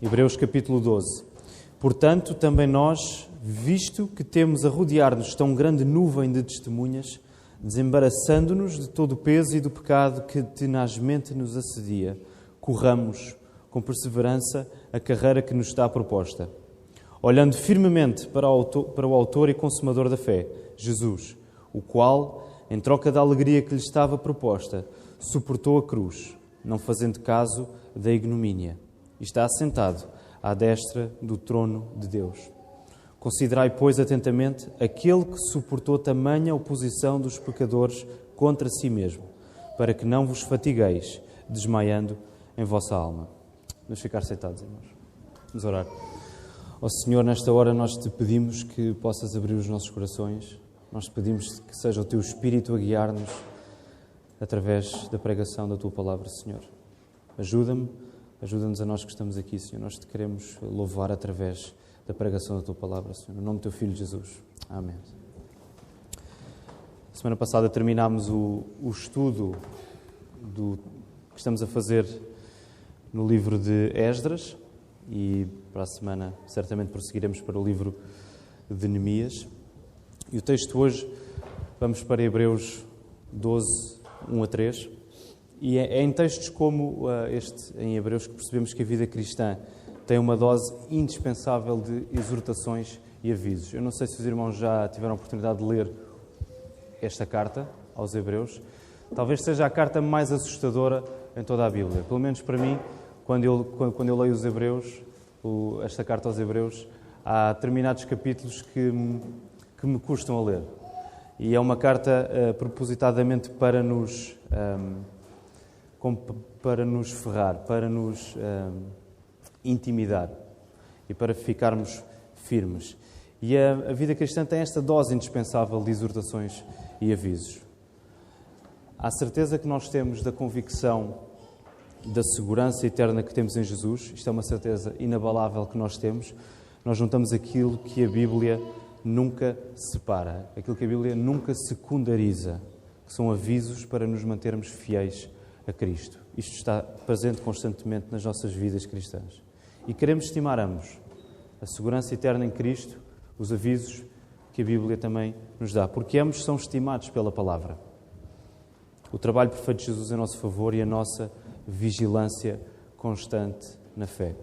Hebreus capítulo 12. Portanto, também nós, visto que temos a rodear-nos tão grande nuvem de testemunhas, desembaraçando-nos de todo o peso e do pecado que tenazmente nos assedia, corramos com perseverança a carreira que nos está proposta, olhando firmemente para o autor e consumador da fé, Jesus, o qual, em troca da alegria que lhe estava proposta, suportou a cruz, não fazendo caso da ignomínia, e está assentado à destra do trono de Deus. Considerai, pois, atentamente aquele que suportou tamanha oposição dos pecadores contra si mesmo, para que não vos fatigueis, desmaiando em vossa alma. Vamos ficar sentados, irmãos. Vamos orar. Ó Senhor, nesta hora nós te pedimos que possas abrir os nossos corações. Nós te pedimos que seja o Teu Espírito a guiar-nos através da pregação da Tua Palavra, Senhor. Ajuda-nos a nós que estamos aqui, Senhor. Nós te queremos louvar através da pregação da Tua Palavra, Senhor. No nome do Teu Filho Jesus. Amém. Semana passada terminámos o estudo que estamos a fazer no livro de Esdras e para a semana certamente prosseguiremos para o livro de Neemias. E o texto hoje, vamos para Hebreus 12, 1 a 3. E é em textos como este, em Hebreus, que percebemos que a vida cristã tem uma dose indispensável de exortações e avisos. Eu não sei se os irmãos já tiveram a oportunidade de ler esta carta aos Hebreus. Talvez seja a carta mais assustadora em toda a Bíblia. Pelo menos para mim, quando eu leio os Hebreus, esta carta aos Hebreus, há determinados capítulos que me custam a ler. E é uma carta propositadamente para nos ferrar, para nos intimidar e para ficarmos firmes. E a vida cristã tem esta dose indispensável de exortações e avisos. Há certeza que nós temos da convicção da segurança eterna que temos em Jesus. Isto é uma certeza inabalável que nós temos. Nós juntamos aquilo que a Bíblia nunca separa, aquilo que a Bíblia nunca secundariza, que são avisos para nos mantermos fiéis a Cristo. Isto está presente constantemente nas nossas vidas cristãs. E queremos estimar ambos, a segurança eterna em Cristo, os avisos que a Bíblia também nos dá, porque ambos são estimados pela palavra. O trabalho perfeito de Jesus em nosso favor e a nossa vigilância constante na fé.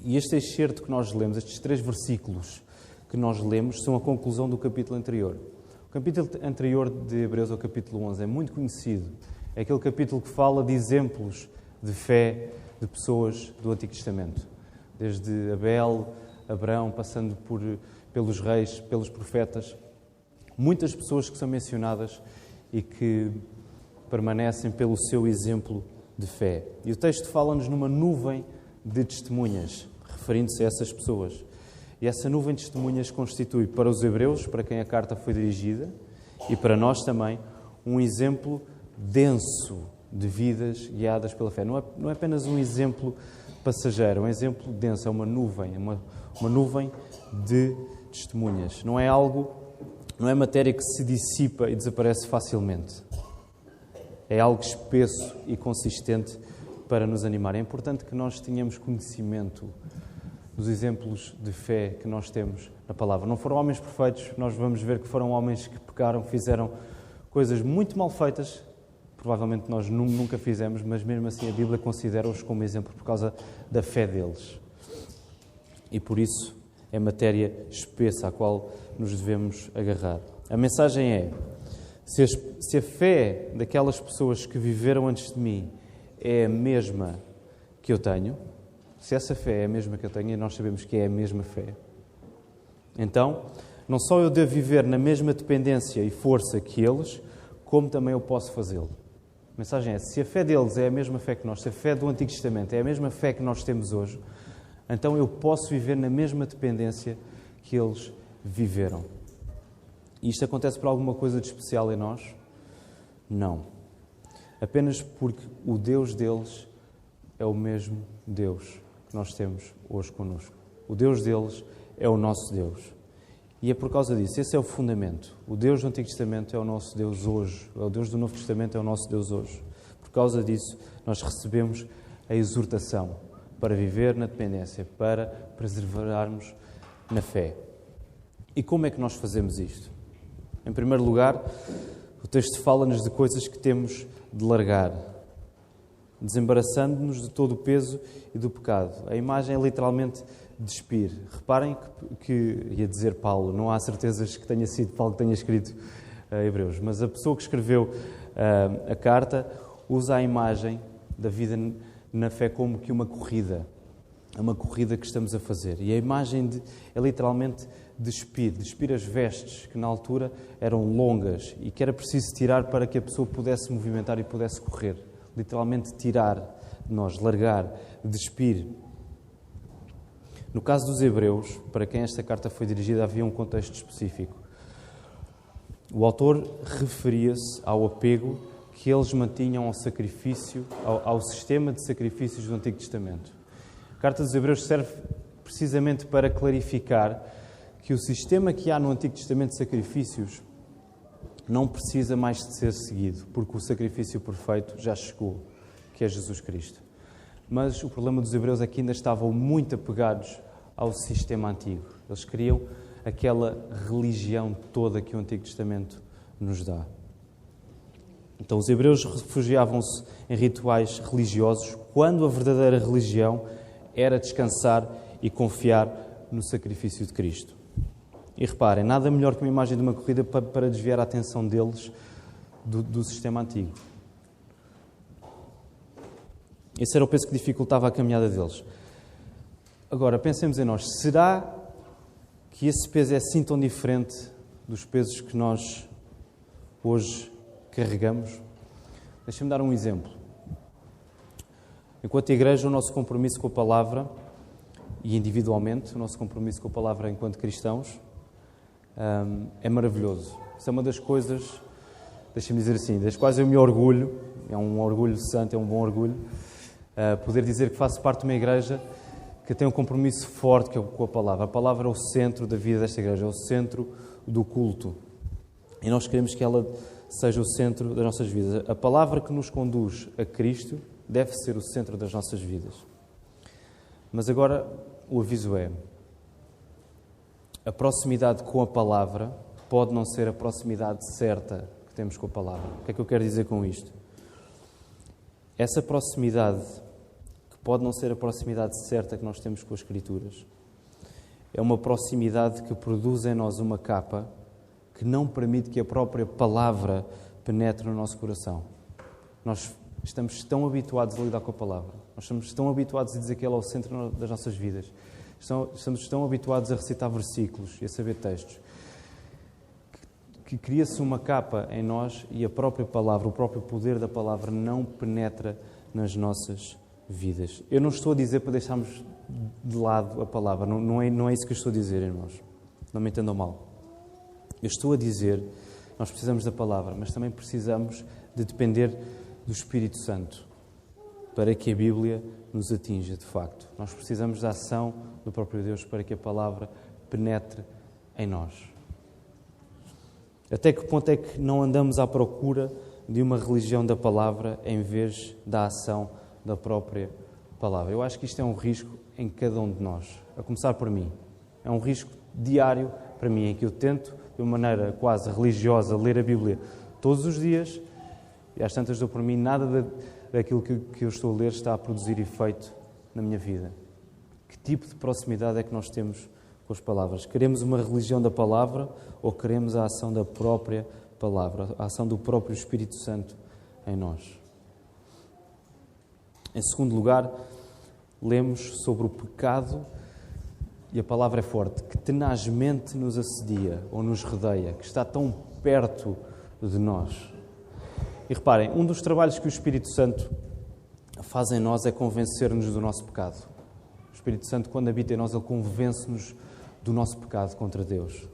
E este excerto que nós lemos, estes 3 versículos que nós lemos, são a conclusão do capítulo anterior. O capítulo anterior de Hebreus, o capítulo 11, é muito conhecido. É aquele capítulo que fala de exemplos de fé de pessoas do Antigo Testamento. Desde Abel, Abraão, passando pelos reis, pelos profetas. Muitas pessoas que são mencionadas e que permanecem pelo seu exemplo de fé. E o texto fala-nos numa nuvem de testemunhas, referindo-se a essas pessoas. E essa nuvem de testemunhas constitui para os hebreus, para quem a carta foi dirigida, e para nós também, um exemplo denso de vidas guiadas pela fé. Não é apenas um exemplo passageiro, é um exemplo denso, é uma nuvem, uma nuvem de testemunhas. Não é matéria que se dissipa e desaparece facilmente. É algo espesso e consistente para nos animar. É importante que nós tenhamos conhecimento dos exemplos de fé que nós temos na palavra. Não foram homens perfeitos, nós vamos ver que foram homens que pecaram, fizeram coisas muito mal feitas, provavelmente nós nunca fizemos, mas mesmo assim a Bíblia considera-os como exemplo por causa da fé deles. E por isso é matéria espessa à qual nos devemos agarrar. A mensagem é: se a fé daquelas pessoas que viveram antes de mim é a mesma que eu tenho, se essa fé é a mesma que eu tenho, e nós sabemos que é a mesma fé, então, não só eu devo viver na mesma dependência e força que eles, como também eu posso fazê-lo. A mensagem é: se a fé deles é a mesma fé que nós, se a fé do Antigo Testamento é a mesma fé que nós temos hoje, então eu posso viver na mesma dependência que eles viveram. E isto acontece por alguma coisa de especial em nós? Não. Apenas porque o Deus deles é o mesmo Deus que nós temos hoje connosco. O Deus deles é o nosso Deus. E é por causa disso, esse é o fundamento. O Deus do Antigo Testamento é o nosso Deus hoje. O Deus do Novo Testamento é o nosso Deus hoje. Por causa disso, nós recebemos a exortação para viver na dependência, para perseverarmos na fé. E como é que nós fazemos isto? Em primeiro lugar, o texto fala-nos de coisas que temos de largar, desembaraçando-nos de todo o peso e do pecado. A imagem é literalmente despir. Reparem que ia dizer Paulo, não há certezas que tenha sido Paulo que tenha escrito Hebreus, mas a pessoa que escreveu a carta usa a imagem da vida na fé como que uma corrida. É uma corrida que estamos a fazer. E a imagem é literalmente despir as vestes que na altura eram longas e que era preciso tirar para que a pessoa pudesse movimentar e pudesse correr. Literalmente tirar de nós, largar, despir. No caso dos Hebreus, para quem esta carta foi dirigida, havia um contexto específico. O autor referia-se ao apego que eles mantinham ao sacrifício, ao sistema de sacrifícios do Antigo Testamento. A carta dos Hebreus serve precisamente para clarificar que o sistema que há no Antigo Testamento de sacrifícios não precisa mais de ser seguido, porque o sacrifício perfeito já chegou, que é Jesus Cristo. Mas o problema dos Hebreus é que ainda estavam muito apegados ao sistema antigo. Eles queriam aquela religião toda que o Antigo Testamento nos dá. Então os Hebreus refugiavam-se em rituais religiosos, quando a verdadeira religião era descansar e confiar no sacrifício de Cristo. E reparem, nada melhor que uma imagem de uma corrida para desviar a atenção deles do sistema antigo. Esse era o peso que dificultava a caminhada deles. Agora, pensemos em nós. Será que esse peso é assim tão diferente dos pesos que nós hoje carregamos? Deixa-me dar um exemplo. Enquanto igreja, o nosso compromisso com a palavra, e individualmente, o nosso compromisso com a palavra enquanto cristãos, é maravilhoso. Isso é uma das coisas, deixa-me dizer assim, das quais eu me orgulho, é um orgulho santo, é um bom orgulho, poder dizer que faço parte de uma igreja que tem um compromisso forte com a palavra. A palavra é o centro da vida desta igreja, é o centro do culto. E nós queremos que ela seja o centro das nossas vidas. A palavra que nos conduz a Cristo deve ser o centro das nossas vidas. Mas agora o aviso é: a proximidade com a palavra pode não ser a proximidade certa que temos com a palavra. O que é que eu quero dizer com isto? Essa proximidade, que pode não ser a proximidade certa que nós temos com as Escrituras, é uma proximidade que produz em nós uma capa que não permite que a própria palavra penetre no nosso coração. Nós estamos tão habituados a lidar com a palavra, nós estamos tão habituados a dizer que ela é o centro das nossas vidas, estamos tão habituados a recitar versículos e a saber textos, que cria-se uma capa em nós e a própria palavra, o próprio poder da palavra não penetra nas nossas vidas. Eu não estou a dizer para deixarmos de lado a palavra, não é isso que eu estou a dizer, irmãos. Não me entendam mal. Eu estou a dizer, nós precisamos da palavra, mas também precisamos de depender do Espírito Santo para que a Bíblia nos atinja de facto. Nós precisamos da ação do próprio Deus para que a palavra penetre em nós. Até que ponto é que não andamos à procura de uma religião da palavra em vez da ação da própria palavra? Eu acho que isto é um risco em cada um de nós, a começar por mim. É um risco diário para mim, em que eu tento, de uma maneira quase religiosa, ler a Bíblia todos os dias, e às tantas dou por mim, nada daquilo que eu estou a ler está a produzir efeito na minha vida. Que tipo de proximidade é que nós temos com as palavras? Queremos uma religião da palavra ou queremos a ação da própria palavra, a ação do próprio Espírito Santo em nós? Em segundo lugar, lemos sobre o pecado, e a palavra é forte, que tenazmente nos assedia ou nos rodeia, que está tão perto de nós. E reparem, um dos trabalhos que o Espírito Santo faz em nós é convencer-nos do nosso pecado. O Espírito Santo, quando habita em nós, ele convence-nos do nosso pecado contra Deus.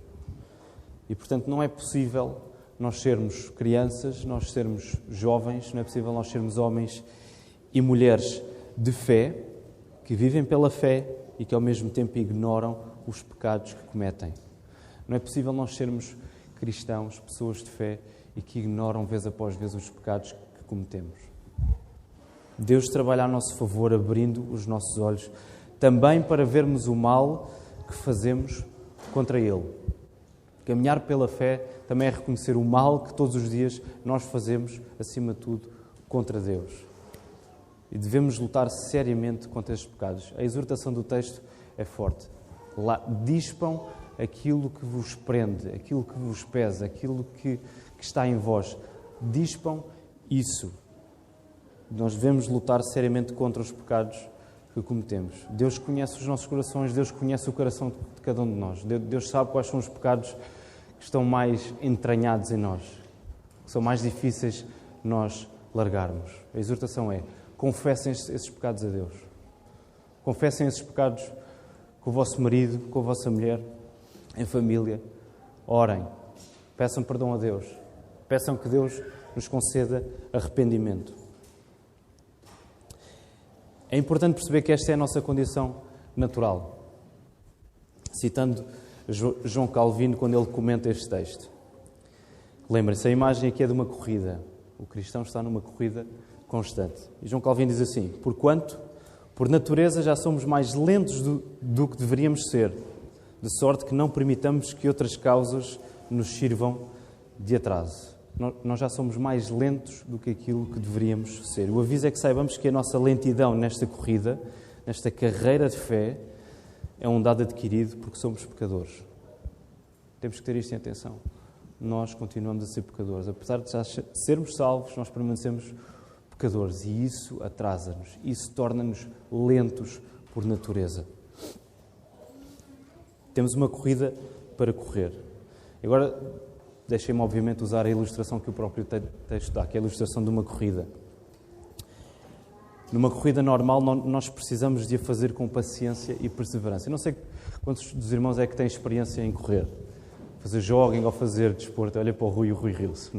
E, portanto, não é possível nós sermos crianças, nós sermos jovens, não é possível nós sermos homens e mulheres de fé, que vivem pela fé e que ao mesmo tempo ignoram os pecados que cometem. Não é possível nós sermos cristãos, pessoas de fé, e que ignoram vez após vez os pecados que cometemos. Deus trabalha a nosso favor, abrindo os nossos olhos, também para vermos o mal que fazemos contra Ele. Caminhar pela fé também é reconhecer o mal que todos os dias nós fazemos, acima de tudo, contra Deus. E devemos lutar seriamente contra estes pecados. A exortação do texto é forte. Dispam aquilo que vos prende, aquilo que vos pesa, aquilo que está em vós. Dispam isso. Nós devemos lutar seriamente contra os pecados que cometemos. Deus conhece os nossos corações, Deus conhece o coração de cada um de nós. Deus sabe quais são os pecados que estão mais entranhados em nós, que são mais difíceis nós largarmos. A exortação é: confessem esses pecados a Deus. Confessem esses pecados com o vosso marido, com a vossa mulher, em família. Orem. Peçam perdão a Deus. Peçam que Deus nos conceda arrependimento. É importante perceber que esta é a nossa condição natural. Citando João Calvino, quando ele comenta este texto. Lembrem-se, a imagem aqui é de uma corrida. O cristão está numa corrida constante. E João Calvino diz assim: porquanto, por natureza, já somos mais lentos do que deveríamos ser, de sorte que não permitamos que outras causas nos sirvam de atraso. Nós já somos mais lentos do que aquilo que deveríamos ser. O aviso é que saibamos que a nossa lentidão nesta corrida, nesta carreira de fé, é um dado adquirido porque somos pecadores. Temos que ter isto em atenção. Nós continuamos a ser pecadores. Apesar de já sermos salvos, nós permanecemos pecadores. E isso atrasa-nos. Isso torna-nos lentos por natureza. Temos uma corrida para correr. Agora, deixem-me, obviamente, usar a ilustração que o próprio texto dá, que é a ilustração de uma corrida. Numa corrida normal, nós precisamos de a fazer com paciência e perseverança. Eu não sei quantos dos irmãos é que têm experiência em correr. Fazer jogging ou fazer desporto. Olha para o Rui e o Rui riu-se.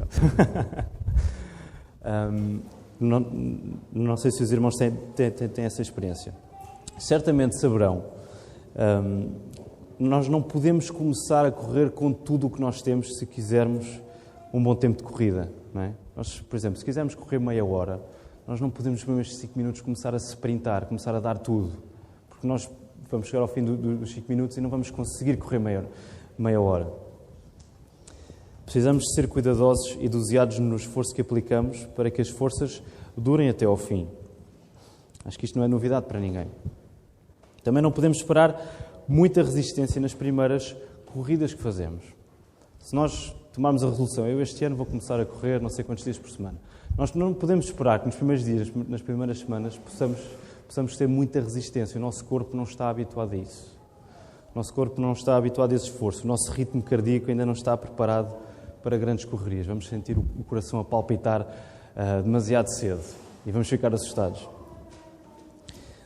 Não sei se os irmãos têm essa experiência. Certamente saberão. Nós não podemos começar a correr com tudo o que nós temos se quisermos um bom tempo de corrida. Não é? Nós, por exemplo, se quisermos correr meia hora, nós não podemos, nos primeiros 5 minutos, começar a sprintar, começar a dar tudo. Porque nós vamos chegar ao fim dos 5 minutos e não vamos conseguir correr meia hora. Precisamos de ser cuidadosos e doseados no esforço que aplicamos para que as forças durem até ao fim. Acho que isto não é novidade para ninguém. Também não podemos esperar muita resistência nas primeiras corridas que fazemos. Se nós tomarmos a resolução, eu este ano vou começar a correr não sei quantos dias por semana, nós não podemos esperar que nos primeiros dias, nas primeiras semanas, possamos ter muita resistência. O nosso corpo não está habituado a isso. O nosso corpo não está habituado a esse esforço. O nosso ritmo cardíaco ainda não está preparado para grandes correrias. Vamos sentir o coração a palpitar demasiado cedo e vamos ficar assustados.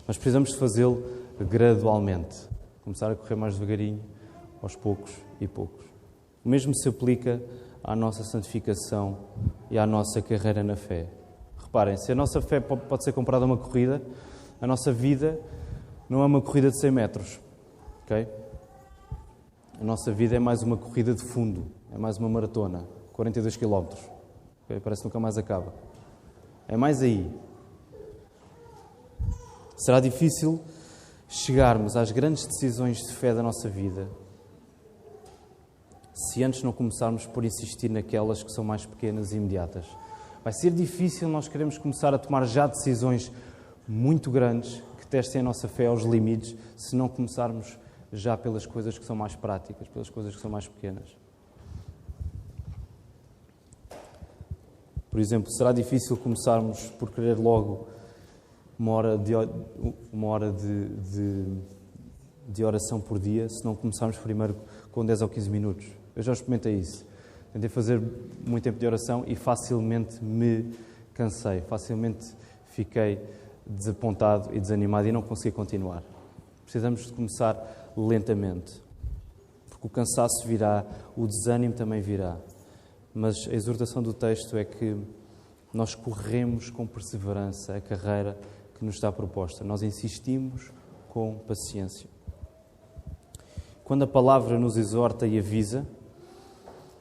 Nós precisamos de fazê-lo gradualmente. Começar a correr mais devagarinho, aos poucos e poucos. O mesmo se aplica à nossa santificação e à nossa carreira na fé. Reparem, se a nossa fé pode ser comparada a uma corrida, a nossa vida não é uma corrida de 100 metros. Okay? A nossa vida é mais uma corrida de fundo, é mais uma maratona, 42 km. Okay? Parece que nunca mais acaba. É mais aí. Será difícil chegarmos às grandes decisões de fé da nossa vida se antes não começarmos por insistir naquelas que são mais pequenas e imediatas. Vai ser difícil nós queremos começar a tomar já decisões muito grandes que testem a nossa fé aos limites se não começarmos já pelas coisas que são mais práticas, pelas coisas que são mais pequenas. Por exemplo, será difícil começarmos por querer logo uma hora de oração por dia se não começarmos primeiro com 10 ou 15 minutos. Eu já experimentei isso. Tentei fazer muito tempo de oração e facilmente me cansei, facilmente fiquei desapontado e desanimado e não consegui continuar. Precisamos de começar lentamente, porque o cansaço virá, o desânimo também virá. Mas a exortação do texto é que nós corremos com perseverança a carreira que nos está proposta. Nós insistimos com paciência. Quando a palavra nos exorta e avisa,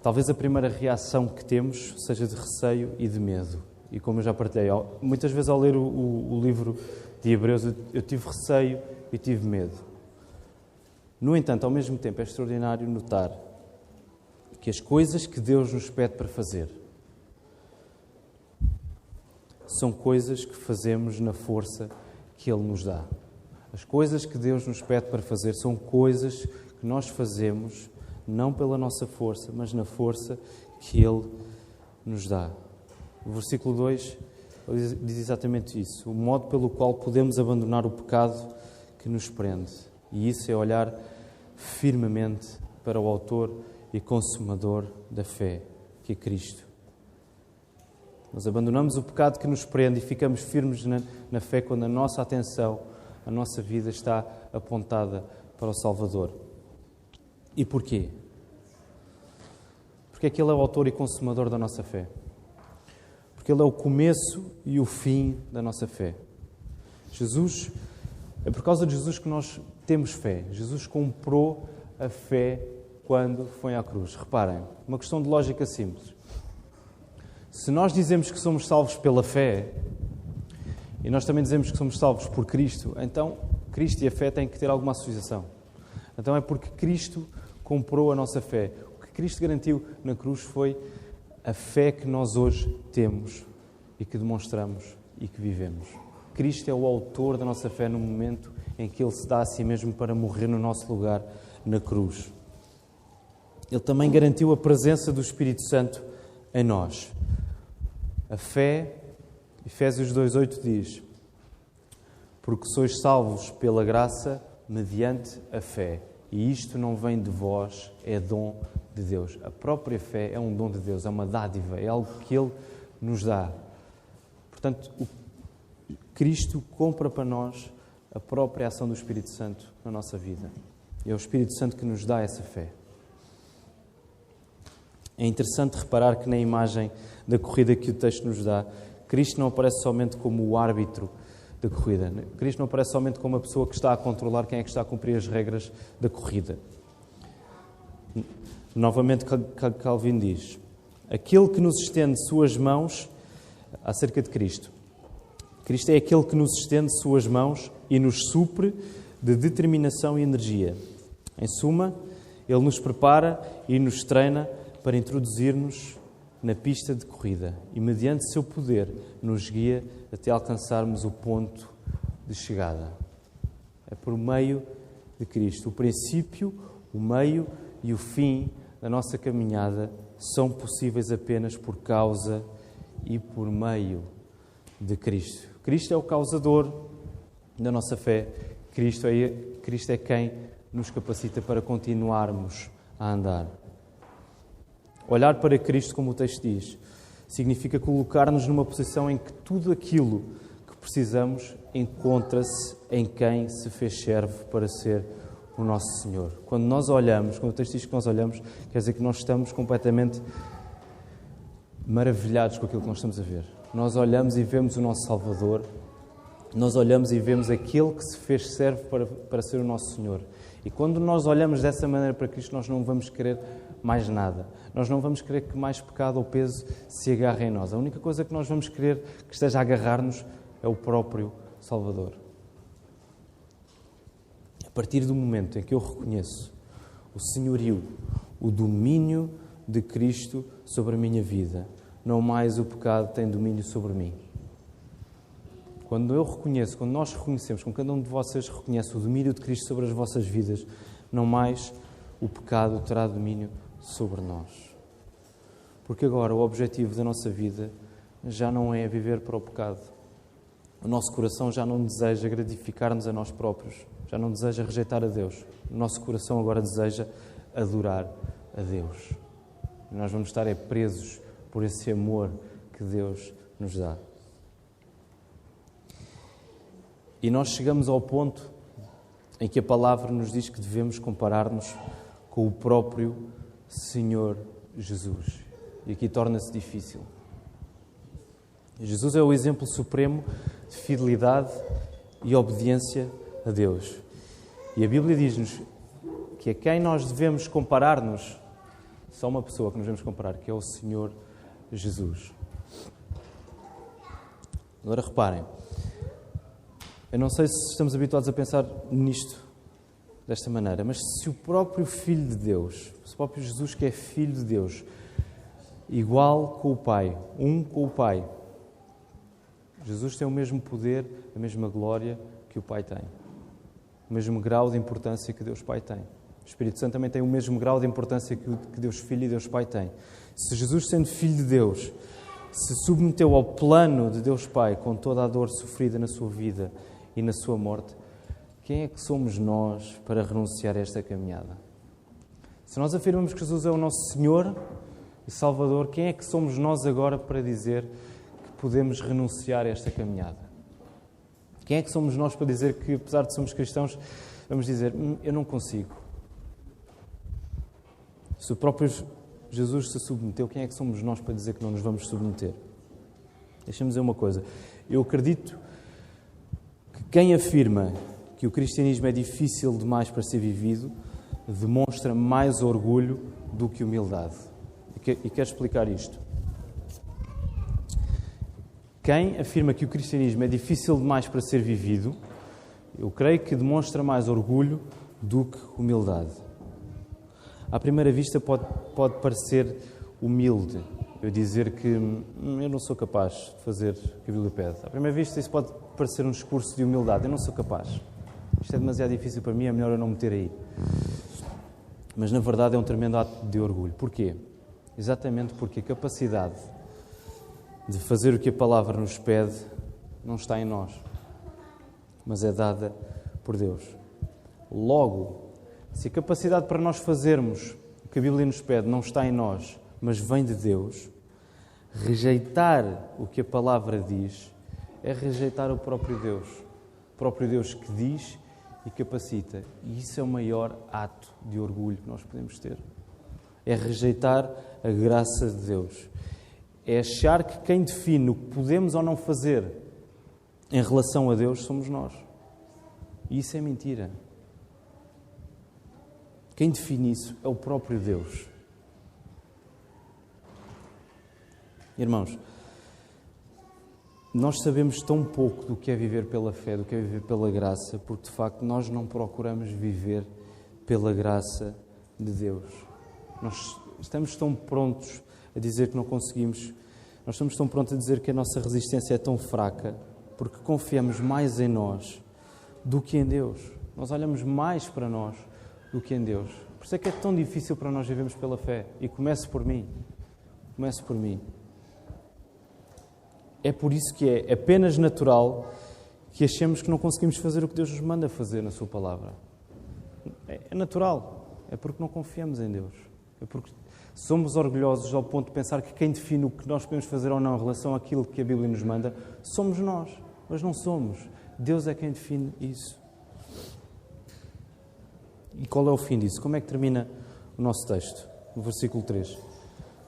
talvez a primeira reação que temos seja de receio e de medo. E como eu já partilhei, muitas vezes ao ler o livro de Hebreus eu tive receio e tive medo. No entanto, ao mesmo tempo é extraordinário notar que as coisas que Deus nos pede para fazer são coisas que fazemos na força que Ele nos dá. As coisas que Deus nos pede para fazer são coisas que nós fazemos não pela nossa força, mas na força que Ele nos dá. O versículo 2 diz exatamente isso. O modo pelo qual podemos abandonar o pecado que nos prende. E isso é olhar firmemente para o autor e consumador da fé, que é Cristo. Nós abandonamos o pecado que nos prende e ficamos firmes na fé quando a nossa atenção, a nossa vida está apontada para o Salvador. E porquê? Porque é que Ele é o autor e consumador da nossa fé. Porque Ele é o começo e o fim da nossa fé. Jesus, é por causa de Jesus que nós temos fé. Jesus comprou a fé quando foi à cruz. Reparem, uma questão de lógica simples. Se nós dizemos que somos salvos pela fé, e nós também dizemos que somos salvos por Cristo, então Cristo e a fé têm que ter alguma associação. Então é porque Cristo comprou a nossa fé. O que Cristo garantiu na cruz foi a fé que nós hoje temos e que demonstramos e que vivemos. Cristo é o autor da nossa fé no momento em que Ele se dá a si mesmo para morrer no nosso lugar na cruz. Ele também garantiu a presença do Espírito Santo em nós. A fé, Efésios 2,8 diz: porque sois salvos pela graça mediante a fé. E isto não vem de vós, é dom de Deus. A própria fé é um dom de Deus, é uma dádiva, é algo que Ele nos dá. Portanto, Cristo compra para nós a própria ação do Espírito Santo na nossa vida. E é o Espírito Santo que nos dá essa fé. É interessante reparar que na imagem da corrida que o texto nos dá, Cristo não aparece somente como o árbitro da corrida. Cristo não aparece somente como a pessoa que está a controlar quem é que está a cumprir as regras da corrida. Novamente, Calvin diz: aquele que nos estende suas mãos, acerca de Cristo. Cristo é aquele que nos estende suas mãos e nos supre de determinação e energia. Em suma, Ele nos prepara e nos treina para introduzir-nos na pista de corrida e, mediante seu poder, nos guia até alcançarmos o ponto de chegada. É por meio de Cristo. O princípio, o meio e o fim da nossa caminhada são possíveis apenas por causa e por meio de Cristo. Cristo é o causador da nossa fé. Cristo é quem nos capacita para continuarmos a andar. Olhar para Cristo, como o texto diz, significa colocar-nos numa posição em que tudo aquilo que precisamos encontra-se em quem se fez servo para ser o nosso Senhor. Quando nós olhamos, quando o texto diz que nós olhamos, quer dizer que nós estamos completamente maravilhados com aquilo que nós estamos a ver. Nós olhamos e vemos o nosso Salvador, nós olhamos e vemos aquele que se fez servo para ser o nosso Senhor. E quando nós olhamos dessa maneira para Cristo, nós não vamos querer mais nada. Nós não vamos querer que mais pecado ou peso se agarre em nós. A única coisa que nós vamos querer que esteja a agarrar-nos é o próprio Salvador. A partir do momento em que eu reconheço o senhorio, o domínio de Cristo sobre a minha vida, não mais o pecado tem domínio sobre mim. Quando eu reconheço, quando nós reconhecemos, quando cada um de vocês reconhece o domínio de Cristo sobre as vossas vidas, não mais o pecado terá domínio sobre nós. Porque agora o objetivo da nossa vida já não é viver para o pecado. O nosso coração já não deseja gratificar-nos a nós próprios, já não deseja rejeitar a Deus. O nosso coração agora deseja adorar a Deus. E nós vamos estar presos por esse amor que Deus nos dá. E nós chegamos ao ponto em que a palavra nos diz que devemos comparar-nos com o próprio Senhor Jesus. E aqui torna-se difícil. Jesus é o exemplo supremo de fidelidade e obediência a Deus. E a Bíblia diz-nos que a quem nós devemos comparar-nos, só uma pessoa que nos devemos comparar, que é o Senhor Jesus. Agora reparem, eu não sei se estamos habituados a pensar nisto desta maneira, mas se o próprio Filho de Deus, se o próprio Jesus, que é Filho de Deus, igual com o Pai, um com o Pai, Jesus tem o mesmo poder, a mesma glória que o Pai tem, o mesmo grau de importância que Deus Pai tem. O Espírito Santo também tem o mesmo grau de importância que Deus Filho e Deus Pai têm. Se Jesus, sendo Filho de Deus, se submeteu ao plano de Deus Pai com toda a dor sofrida na sua vida e na sua morte, quem é que somos nós para renunciar a esta caminhada? Se nós afirmamos que Jesus é o nosso Senhor e Salvador, quem é que somos nós agora para dizer que podemos renunciar a esta caminhada? Quem é que somos nós para dizer que, apesar de sermos cristãos, vamos dizer, eu não consigo? Se o próprio Jesus se submeteu, quem é que somos nós para dizer que não nos vamos submeter? Deixa-me dizer uma coisa. Eu acredito que quem afirma que o cristianismo é difícil demais para ser vivido demonstra mais orgulho do que humildade. E quero explicar isto. Quem afirma que o cristianismo é difícil demais para ser vivido, eu creio que demonstra mais orgulho do que humildade. À primeira vista pode parecer humilde eu dizer que eu não sou capaz de fazer o que a Bíblia pede. À primeira vista isso pode parecer um discurso de humildade. Eu não sou capaz. Isto é demasiado difícil para mim, é melhor eu não me meter aí. Mas na verdade é um tremendo ato de orgulho. Porquê? Exatamente porque a capacidade de fazer o que a palavra nos pede não está em nós, mas é dada por Deus. Logo, se a capacidade para nós fazermos o que a Bíblia nos pede não está em nós, mas vem de Deus, rejeitar o que a palavra diz é rejeitar o próprio Deus que diz e capacita. E isso é o maior ato de orgulho que nós podemos ter. É rejeitar a graça de Deus. É achar que quem define o que podemos ou não fazer em relação a Deus somos nós. E isso é mentira. Quem define isso é o próprio Deus. Irmãos, nós sabemos tão pouco do que é viver pela fé, do que é viver pela graça, porque de facto nós não procuramos viver pela graça de Deus. Nós estamos tão prontos a dizer que não conseguimos, nós estamos tão prontos a dizer que a nossa resistência é tão fraca, porque confiamos mais em nós do que em Deus. Nós olhamos mais para nós do que em Deus. Por isso é que é tão difícil para nós vivermos pela fé. E comece por mim. Comece por mim. É por isso que é apenas natural que achemos que não conseguimos fazer o que Deus nos manda fazer na sua palavra. É natural. É porque não confiamos em Deus. É porque somos orgulhosos ao ponto de pensar que quem define o que nós podemos fazer ou não em relação àquilo que a Bíblia nos manda somos nós. Mas não somos. Deus é quem define isso. E qual é o fim disso? Como é que termina o nosso texto? No versículo 3.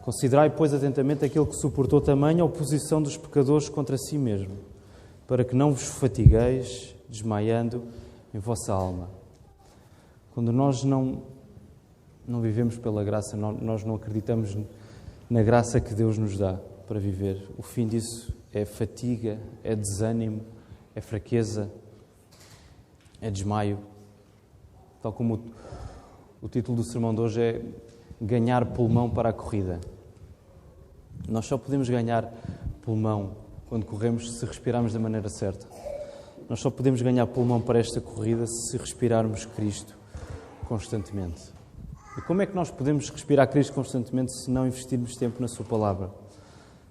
Considerai, pois, atentamente aquele que suportou tamanha oposição dos pecadores contra si mesmo, para que não vos fatigueis, desmaiando em vossa alma. Quando nós não vivemos pela graça, nós não acreditamos na graça que Deus nos dá para viver. O fim disso é fatiga, é desânimo, é fraqueza, é desmaio. Tal como o título do sermão de hoje é ganhar pulmão para a corrida. Nós só podemos ganhar pulmão quando corremos se respirarmos da maneira certa. Nós só podemos ganhar pulmão para esta corrida se respirarmos Cristo constantemente. E como é que nós podemos respirar Cristo constantemente se não investirmos tempo na Sua Palavra?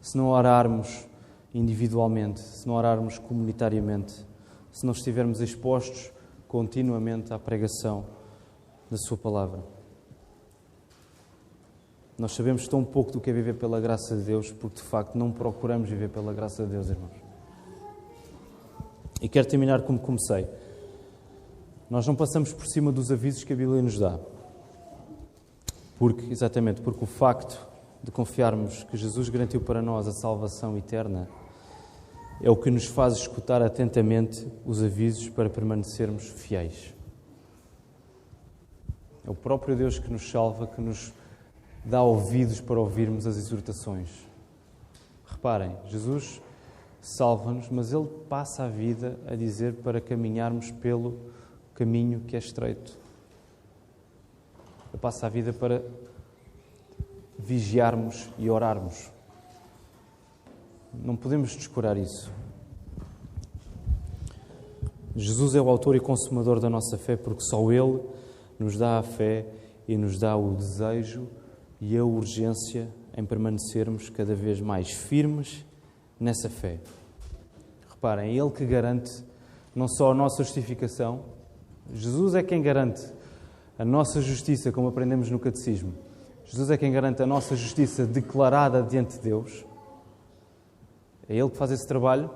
Se não orarmos individualmente, se não orarmos comunitariamente, se não estivermos expostos continuamente à pregação da Sua Palavra. Nós sabemos tão pouco do que é viver pela graça de Deus, porque de facto não procuramos viver pela graça de Deus, irmãos. E quero terminar como comecei. Nós não passamos por cima dos avisos que a Bíblia nos dá. Exatamente porque o facto de confiarmos que Jesus garantiu para nós a salvação eterna é o que nos faz escutar atentamente os avisos para permanecermos fiéis. É o próprio Deus que nos salva, que nos dá ouvidos para ouvirmos as exortações. Reparem, Jesus salva-nos, mas Ele passa a vida a dizer para caminharmos pelo caminho que é estreito. Ele passa a vida para vigiarmos e orarmos. Não podemos descurar isso. Jesus é o autor e consumador da nossa fé, porque só Ele nos dá a fé e nos dá o desejo e a urgência em permanecermos cada vez mais firmes nessa fé. Reparem, é Ele que garante não só a nossa justificação, Jesus é quem garante a nossa justiça, como aprendemos no Catecismo. Jesus é quem garante a nossa justiça declarada diante de Deus. É Ele que faz esse trabalho.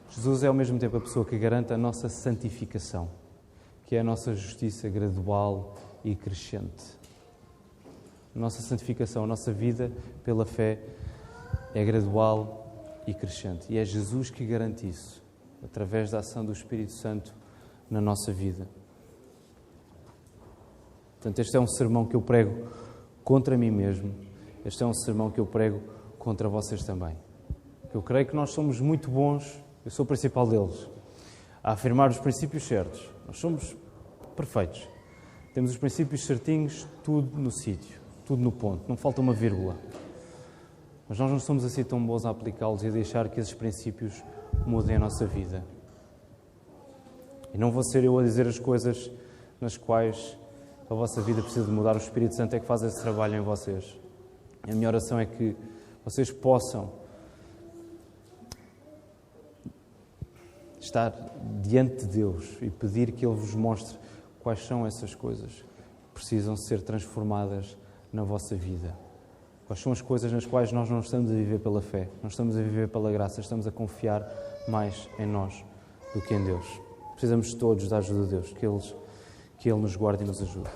Jesus é ao mesmo tempo a pessoa que garante a nossa santificação, que é a nossa justiça gradual e crescente. A nossa santificação, a nossa vida pela fé é gradual e crescente. E é Jesus que garante isso, através da ação do Espírito Santo na nossa vida. Portanto, este é um sermão que eu prego contra mim mesmo. Este é um sermão que eu prego contra vocês também. Eu creio que nós somos muito bons, eu sou o principal deles, a afirmar os princípios certos. Nós somos perfeitos. Temos os princípios certinhos, tudo no sítio, tudo no ponto, não falta uma vírgula. Mas nós não somos assim tão bons a aplicá-los e a deixar que esses princípios mudem a nossa vida. E não vou ser eu a dizer as coisas nas quais a vossa vida precisa de mudar. O Espírito Santo é que faz esse trabalho em vocês. A minha oração é que vocês possam estar diante de Deus e pedir que Ele vos mostre quais são essas coisas que precisam ser transformadas na vossa vida. Quais são as coisas nas quais nós não estamos a viver pela fé, não estamos a viver pela graça, estamos a confiar mais em nós do que em Deus. Precisamos todos da ajuda de Deus, que Ele nos guarde e nos ajude.